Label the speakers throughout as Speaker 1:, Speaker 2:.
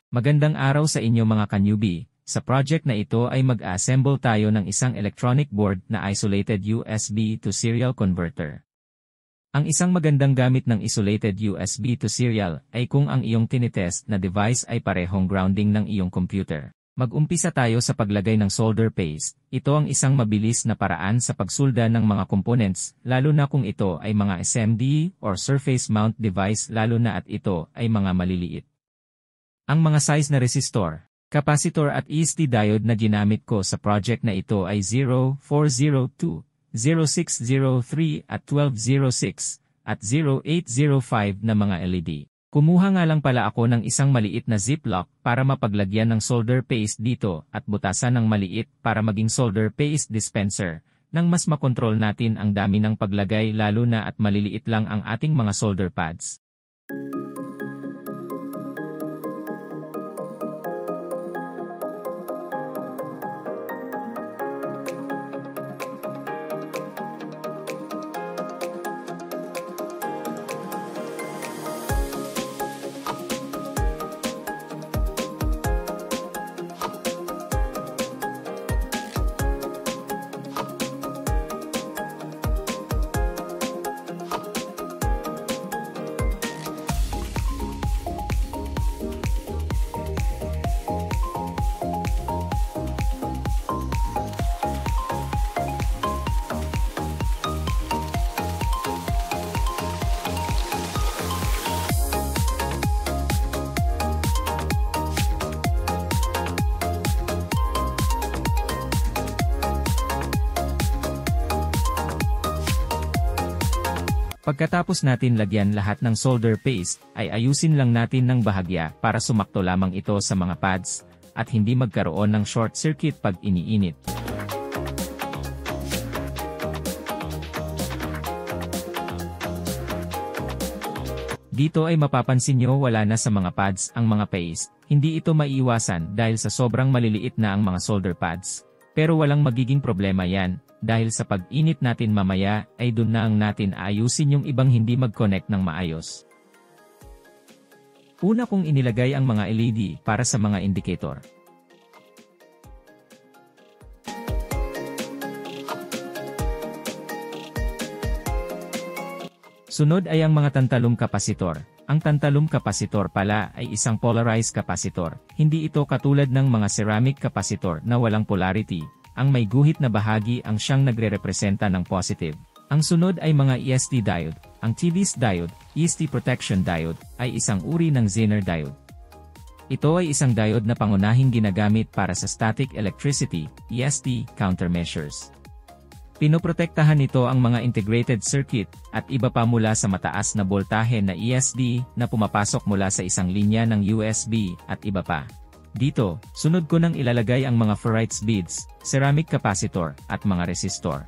Speaker 1: Magandang araw sa inyo mga ka-newbie. Sa project na ito ay mag-assemble tayo ng isang electronic board na isolated USB to serial converter. Ang isang magandang gamit ng isolated USB to serial ay kung ang iyong tinitest na device ay parehong grounding ng iyong computer. Mag-umpisa tayo sa paglagay ng solder paste. Ito ang isang mabilis na paraan sa pagsulda ng mga components, lalo na kung ito ay mga SMD or surface mount device lalo na at ito ay mga maliliit. Ang mga size na resistor, capacitor at ESD diode na ginamit ko sa project na ito ay 0402, 0603 at 1206 at 0805 na mga LED. Kumuha nga lang pala ako ng isang maliit na ziplock para mapaglagyan ng solder paste dito at butasan ng maliit para maging solder paste dispenser, nang mas makontrol natin ang dami ng paglagay lalo na at maliliit lang ang ating mga solder pads. Pagkatapos natin lagyan lahat ng solder paste, ay ayusin lang natin ng bahagya para sumakto lamang ito sa mga pads, at hindi magkaroon ng short circuit pag iniinit. Dito ay mapapansin nyo wala na sa mga pads ang mga paste, hindi ito maiiwasan dahil sa sobrang maliliit na ang mga solder pads. Pero walang magiging problema yan. Dahil sa pag-init natin mamaya, ay dun na ang natin aayusin yung ibang hindi mag-connect ng maayos. Una kong inilagay ang mga LED para sa mga indicator. Sunod ay ang mga tantalum kapasitor. Ang tantalum kapasitor pala ay isang polarized kapasitor. Hindi ito katulad ng mga ceramic kapasitor na walang polarity. Ang may guhit na bahagi ang siyang nagre-representa ng positive. Ang sunod ay mga ESD diode. Ang TVS diode, ESD protection diode, ay isang uri ng Zener diode. Ito ay isang diode na pangunahing ginagamit para sa static electricity, ESD, countermeasures. Pinoprotektahan nito ang mga integrated circuit at iba pa mula sa mataas na boltahe na ESD na pumapasok mula sa isang linya ng USB at iba pa. Dito, sunod ko nang ilalagay ang mga ferrites beads, ceramic capacitor, at mga resistor.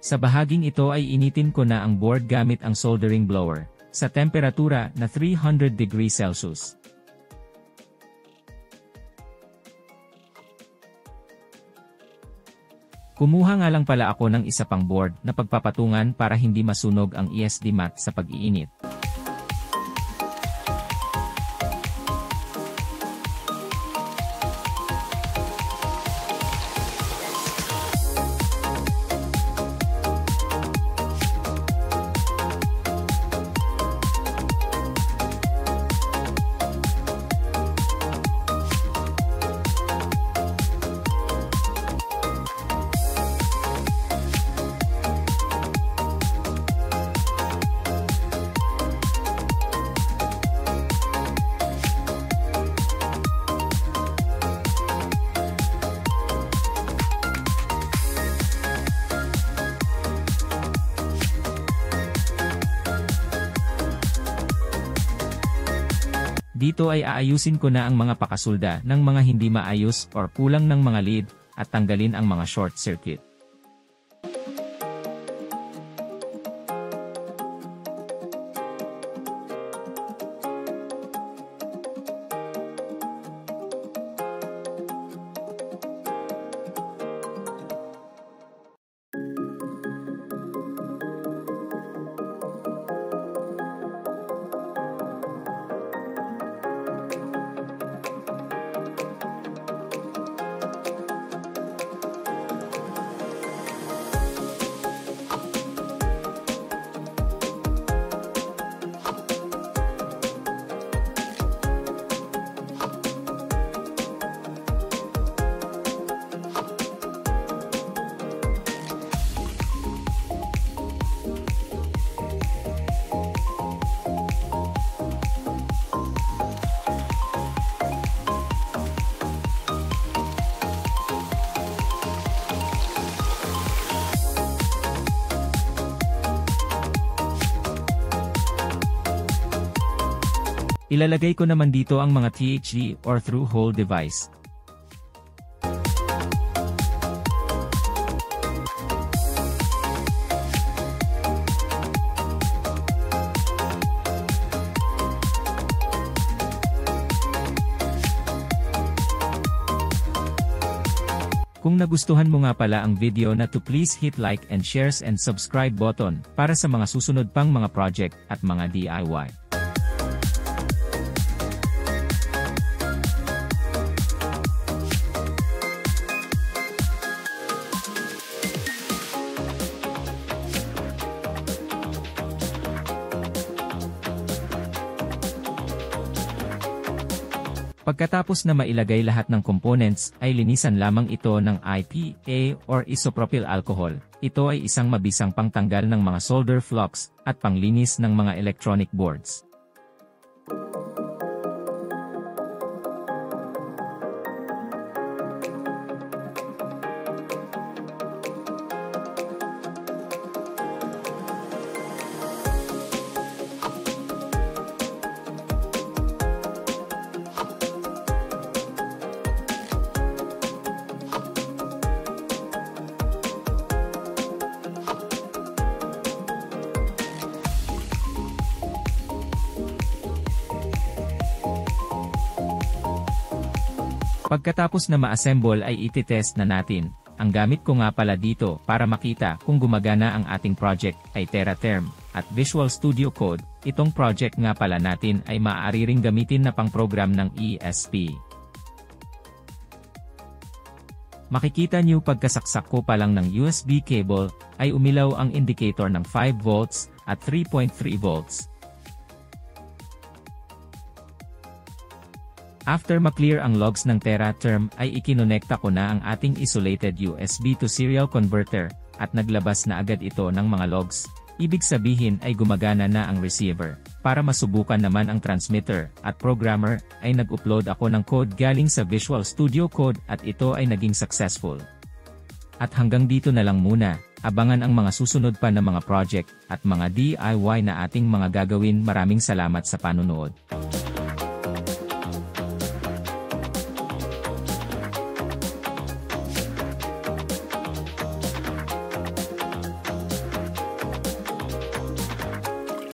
Speaker 1: Sa bahaging ito ay initin ko na ang board gamit ang soldering blower, sa temperatura na 300 degrees Celsius. Kumuha nga lang pala ako ng isa pang board na pagpapatungan para hindi masunog ang ESD mat sa pag-iinit. Dito ay aayusin ko na ang mga pakasulda ng mga hindi maayos or kulang ng mga lead at tanggalin ang mga short circuit. Ilalagay ko naman dito ang mga THD or through-hole device. Kung nagustuhan mo nga pala ang video na to, please hit like and shares and subscribe button para sa mga susunod pang mga project at mga DIY. Pagkatapos na mailagay lahat ng components, ay linisan lamang ito ng IPA or isopropyl alcohol. Ito ay isang mabisang pangtanggal ng mga solder flux at panglinis ng mga electronic boards. Pagkatapos na ma-assemble ay ititest na natin. Ang gamit ko nga pala dito para makita kung gumagana ang ating project ay TerraTerm at Visual Studio Code. Itong project nga pala natin ay maaari ring gamitin na pang-program ng ESP. Makikita niyo pagkasaksak ko pa lang ng USB cable ay umilaw ang indicator ng 5 volts at 3.3 volts. After ma-clear ang logs ng TerraTerm ay ikinonekta ko na ang ating isolated USB to serial converter at naglabas na agad ito ng mga logs. Ibig sabihin ay gumagana na ang receiver. Para masubukan naman ang transmitter at programmer ay nag-upload ako ng code galing sa Visual Studio Code at ito ay naging successful. At hanggang dito na lang muna, abangan ang mga susunod pa na mga project at mga DIY na ating mga gagawin. Maraming salamat sa panunood.